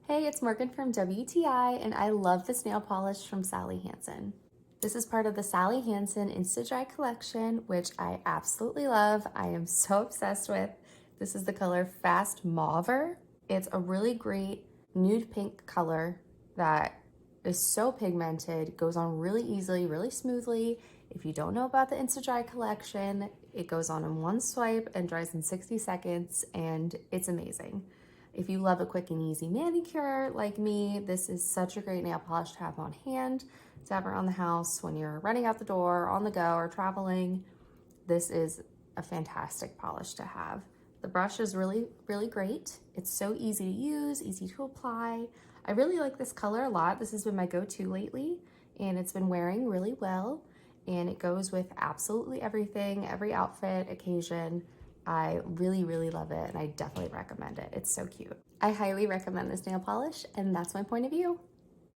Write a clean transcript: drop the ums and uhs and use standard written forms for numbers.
Hey, it's Morgan from WTI, and I love this nail polish from Sally Hansen. This is part of the Sally Hansen Insta-Dry collection, which I absolutely love. I am so obsessed with. This is the color Fast Mauver. It's a really great nude pink color that is so pigmented, goes on really easily, really smoothly. If you don't know about the Insta-Dry collection, it goes on in one swipe and dries in 60 seconds, and it's amazing. If you love a quick and easy manicure like me, this is such a great nail polish to have on hand, to have around the house when you're running out the door, on the go, or traveling. This is a fantastic polish to have. The brush is really great. It's so easy to use, easy to apply. I really like this color a lot. This has been my go-to lately, and it's been wearing really well, and it goes with absolutely everything, every outfit, occasion. I really love it, and I definitely recommend it. It's so cute. I highly recommend this nail polish, and that's my point of view.